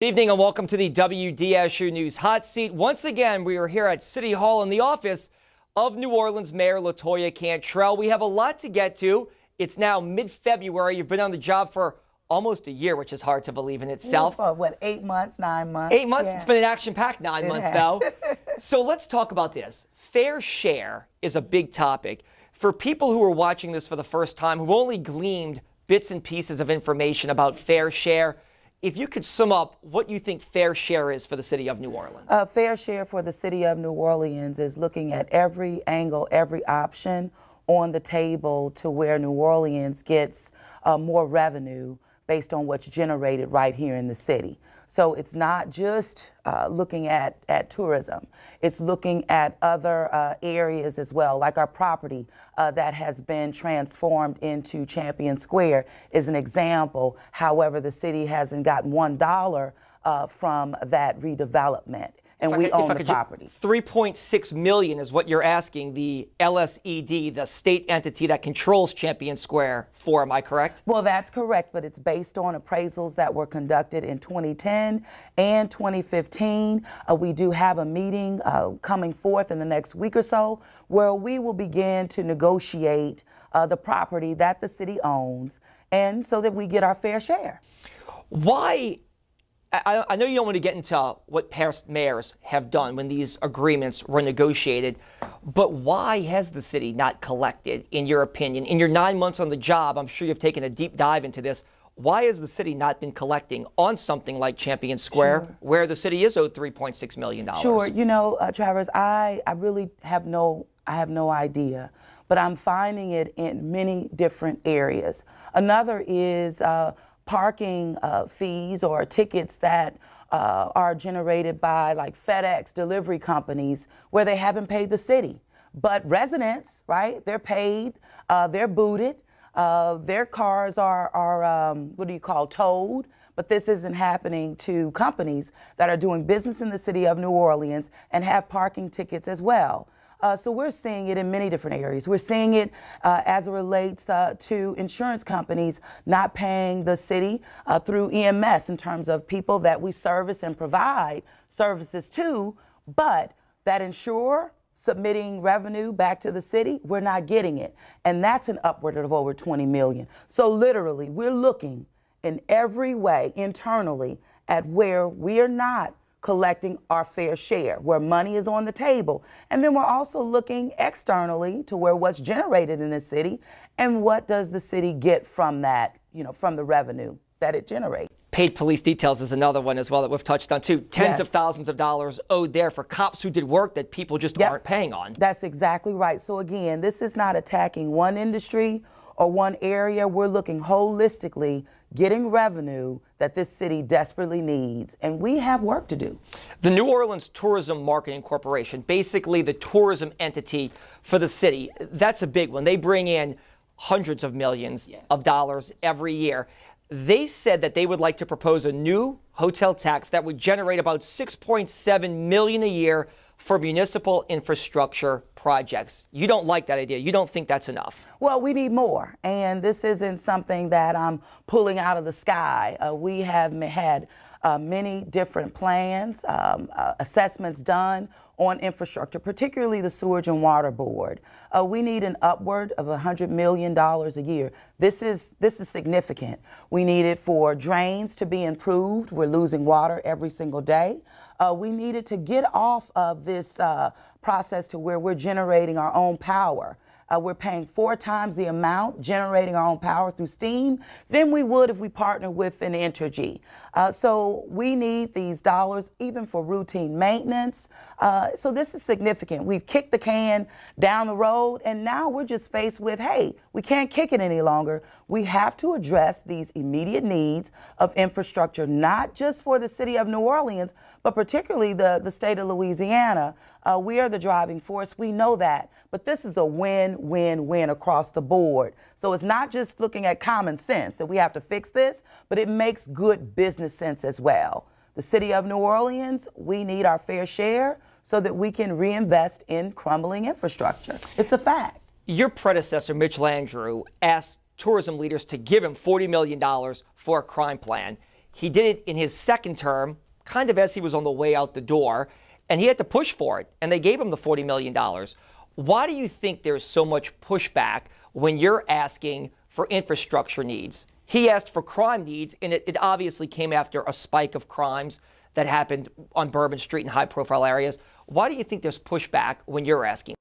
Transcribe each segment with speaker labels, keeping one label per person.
Speaker 1: Good evening and welcome to the WDSU News Hot Seat. Once again, we are here at City Hall in the office of New Orleans Mayor LaToya Cantrell. We have a lot to get to. It's now mid-February. You've been on the job for almost a year, which is hard to believe in itself.
Speaker 2: For what, 8 months, 9 months?
Speaker 1: 8 months? Yeah. It's been an action-packed 9 months, though. So let's talk about this. Fair share is a big topic. For people who are watching this for the first time, who've only gleaned bits and pieces of information about fair share, if you could sum up what you think fair share is for the city of New Orleans.
Speaker 2: Fair share for the city of New Orleans is looking at every angle, every option on the table to where New Orleans gets more revenue based on what's generated right here in the city. So it's not just looking at tourism. It's looking at other areas as well, like our property that has been transformed into Champion Square is an example. However, the city hasn't gotten $1 from that redevelopment. And we own the property.
Speaker 1: $3.6 million is what you're asking the LSED, the state entity that controls Champion Square, for. Am I correct?
Speaker 2: Well, that's correct, but it's based on appraisals that were conducted in 2010 and 2015. We do have a meeting coming forth in the next week or so where we will begin to negotiate the property that the city owns, and so that we get our fair share.
Speaker 1: Why? I know you don't want to get into what past mayors have done when these agreements were negotiated, but why has the city not collected, in your opinion? In your 9 months on the job, I'm sure you've taken a deep dive into this. Why has the city not been collecting on something like Champion Square, where the city is owed $3.6 million?
Speaker 2: Sure. You know, Travers, I really have no idea, but I'm finding it in many different areas. Another is parking fees or tickets that are generated by like FedEx delivery companies where they haven't paid the city. But residents, right, they're paid, they're booted, their cars are what do you call, towed. But this isn't happening to companies that are doing business in the city of New Orleans and have parking tickets as well. So we're seeing it in many different areas. We're seeing it as it relates to insurance companies not paying the city through EMS in terms of people that we service and provide services to, but that insurer submitting revenue back to the city, we're not getting it. And that's an upward of over 20 million. So literally, we're looking in every way internally at where we are not collecting our fair share, where money is on the table. And then we're also looking externally to where what's generated in the city and what does the city get from that, you know, from the revenue that it generates.
Speaker 1: Paid police details is another one as well that we've touched on too. Tens of thousands of dollars owed there for cops who did work that people just aren't paying on.
Speaker 2: That's exactly right. So again, this is not attacking one industry or one area. We're looking holistically, getting revenue that this city desperately needs, and we have work to do.
Speaker 1: The New Orleans Tourism Marketing Corporation, basically the tourism entity for the city, that's a big one. They bring in hundreds of millions of dollars every year. They said that they would like to propose a new hotel tax that would generate about $6.7 million a year for municipal infrastructure projects. You don't like that idea. You don't think that's enough.
Speaker 2: Well, we need more. And this isn't something that I'm pulling out of the sky. We have had many different plans, assessments done on infrastructure, particularly the Sewage and Water Board. We need an upward of $100 million a year. This is significant. We need it for drains to be improved. We're losing water every single day. We needed to get off of this process to where we're generating our own power. We're paying 4 times the amount generating our own power through steam than we would if we partner with an Entergy. So we need these dollars even for routine maintenance. So this is significant. We've kicked the can down the road, and now we're just faced with, hey, we can't kick it any longer. We have to address these immediate needs of infrastructure, not just for the city of New Orleans, but particularly the state of Louisiana. We are the driving force. We know that. But this is a win-win-win across the board. So it's not just looking at common sense that we have to fix this, but it makes good business sense as well. The city of New Orleans, we need our fair share so that we can reinvest in crumbling infrastructure. It's a fact.
Speaker 1: Your predecessor, Mitch Landrieu, asked tourism leaders to give him $40 million for a crime plan. He did it in his second term, kind of as he was on the way out the door, and he had to push for it, and they gave him the $40 million. Why do you think there's so much pushback when you're asking for infrastructure needs? He asked for crime needs, and it obviously came after a spike of crimes that happened on Bourbon Street in high-profile areas. Why do you think there's pushback when you're asking?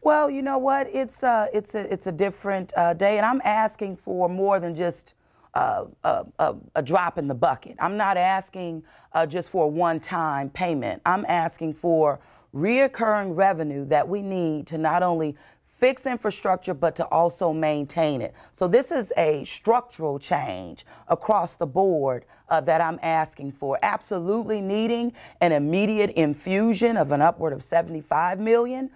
Speaker 2: Well, you know what? It's a different day, and I'm asking for more than just a drop in the bucket. I'm not asking just for a one-time payment. I'm asking for reoccurring revenue that we need to not only fix infrastructure, but to also maintain it. So this is a structural change across the board that I'm asking for. Absolutely needing an immediate infusion of an upward of $75 million.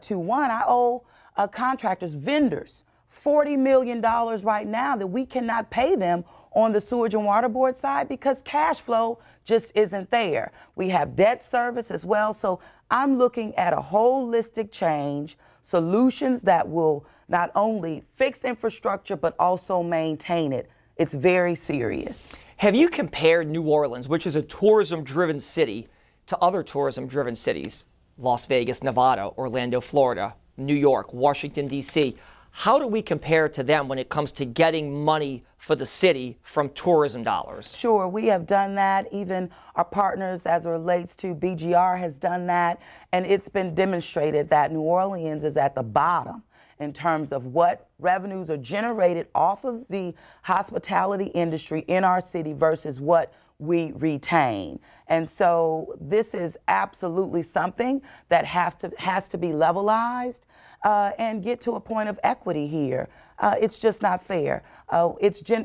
Speaker 2: To one, I owe contractors, vendors, $40 million right now that we cannot pay them on the Sewage and Water Board side because cash flow just isn't there. We have debt service as well. So I'm looking at a holistic change, solutions that will not only fix infrastructure, but also maintain it. It's very serious.
Speaker 1: Have you compared New Orleans, which is a tourism-driven city, to other tourism-driven cities? Las Vegas, Nevada, Orlando, Florida, New York, Washington, D.C. How do we compare to them when it comes to getting money for the city from tourism dollars?
Speaker 2: Sure, we have done that. Even our partners as it relates to BGR has done that. And it's been demonstrated that New Orleans is at the bottom in terms of what revenues are generated off of the hospitality industry in our city versus what we retain. And so this is absolutely something that has to be levelized and get to a point of equity here. It's just not fair.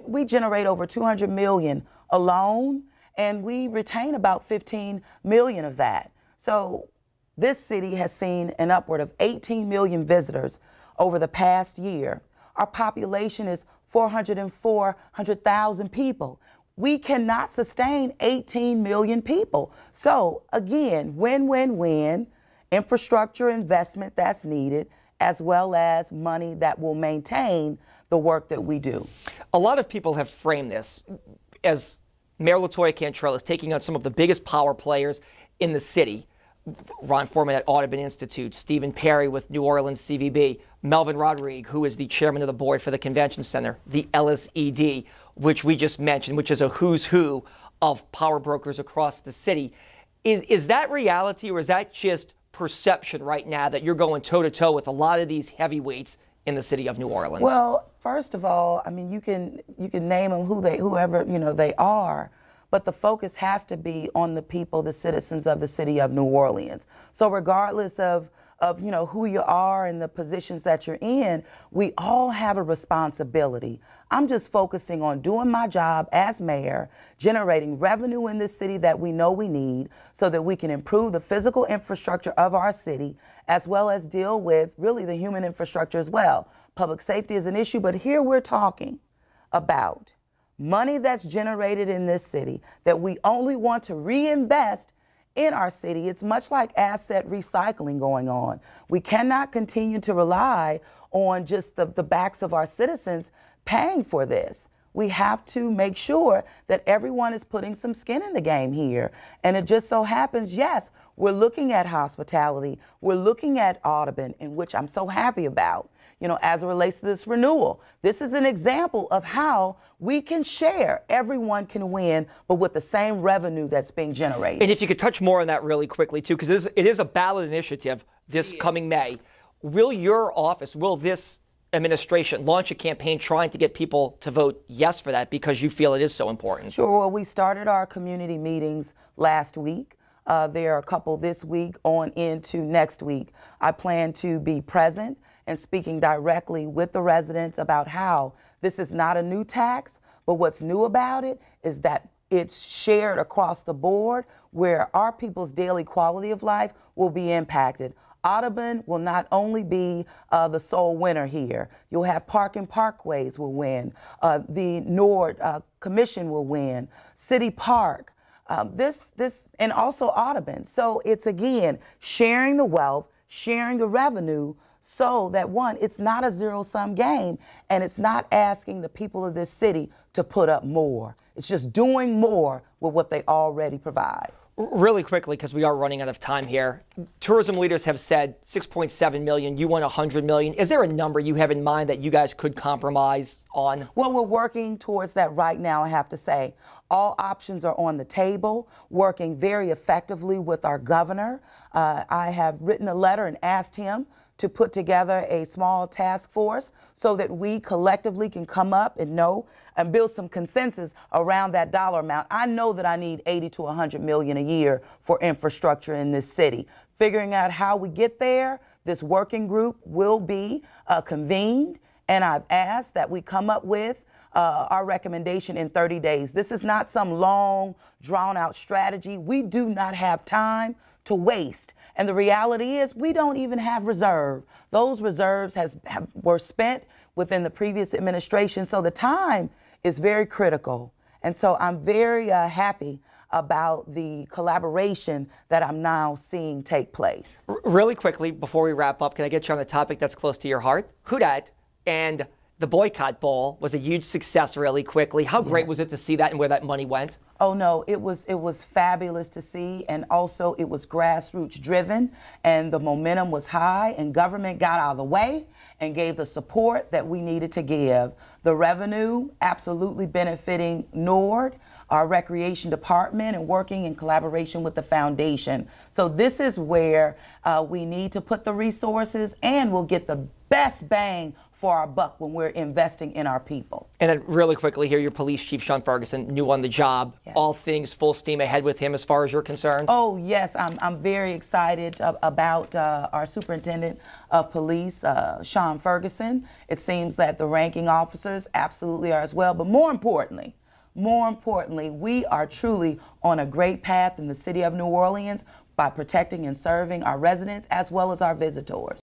Speaker 2: We generate over $200 million alone, and we retain about $15 million of that. So this city has seen an upward of 18 million visitors over the past year. Our population is 400,000 people. We cannot sustain 18 million people. So again, win-win-win, infrastructure investment that's needed, as well as money that will maintain the work that we do.
Speaker 1: A lot of people have framed this as Mayor LaToya Cantrell is taking on some of the biggest power players in the city. Ron Foreman at Audubon Institute, Stephen Perry with New Orleans CVB, Melvin Rodrigue, who is the chairman of the board for the Convention Center, the LSED, which we just mentioned, which is a who's who of power brokers across the city. Is that reality, or is that just perception right now that you're going toe-to-toe with a lot of these heavyweights in the city of New Orleans?
Speaker 2: Well, first of all, I mean, you can name them whoever they are, but the focus has to be on the people, the citizens of the city of New Orleans. So regardless of who you are and the positions that you're in, we all have a responsibility. I'm just focusing on doing my job as mayor, generating revenue in this city that we know we need so that we can improve the physical infrastructure of our city, as well as deal with really the human infrastructure as well. Public safety is an issue, but here we're talking about money that's generated in this city that we only want to reinvest in our city. It's much like asset recycling going on. We cannot continue to rely on just the backs of our citizens paying for this. We have to make sure that everyone is putting some skin in the game here. And it just so happens, yes, we're looking at hospitality, we're looking at Audubon, in which I'm so happy about, as it relates to this renewal. This is an example of how we can share. Everyone can win, but with the same revenue that's being generated.
Speaker 1: And if you could touch more on that really quickly, too, because it is a ballot initiative this coming May. Will your office, will this administration launch a campaign trying to get people to vote yes for that because you feel it is so important?
Speaker 2: Sure. Well, we started our community meetings last week. There are a couple this week on into next week. I plan to be present and speaking directly with the residents about how this is not a new tax, but what's new about it is that it's shared across the board where our people's daily quality of life will be impacted. Audubon will not only be the sole winner here. You'll have Park and Parkways will win. The Nord Commission will win. City Park. And also Audubon. So it's, again, sharing the wealth, sharing the revenue so that, one, it's not a zero-sum game, and it's not asking the people of this city to put up more. It's just doing more with what they already provide.
Speaker 1: Really quickly, because we are running out of time here, tourism leaders have said 6.7 million, you want 100 million. Is there a number you have in mind that you guys could compromise on?
Speaker 2: Well, we're working towards that right now, I have to say. All options are on the table, working very effectively with our governor. I have written a letter and asked him to put together a small task force so that we collectively can come up and know and build some consensus around that dollar amount. I know that I need 80 to 100 million a year for infrastructure in this city. Figuring out how we get there, this working group will be convened, and I've asked that we come up with our recommendation in 30 days. This is not some long, drawn-out strategy. We do not have time to waste. And the reality is we don't even have reserve. Those reserves were spent within the previous administration, so the time is very critical. And so I'm very happy about the collaboration that I'm now seeing take place.
Speaker 1: Really quickly, before we wrap up, can I get you on a topic that's close to your heart? Who Dat and the Boycott Bowl was a huge success really quickly. How great was it to see that and where that money went?
Speaker 2: Oh no, it was fabulous to see, and also it was grassroots driven, and the momentum was high, and government got out of the way and gave the support that we needed to give. The revenue absolutely benefiting NORD, our recreation department, and working in collaboration with the foundation. So this is where we need to put the resources, and we'll get the best bang for our buck when we're investing in our people.
Speaker 1: And then really quickly here, your police chief, Sean Ferguson, new on the job.
Speaker 2: Yes.
Speaker 1: All things full steam ahead with him as far as you're concerned?
Speaker 2: Oh, yes. I'm very excited about our superintendent of police, Sean Ferguson. It seems that the ranking officers absolutely are as well. But more importantly, we are truly on a great path in the city of New Orleans by protecting and serving our residents as well as our visitors.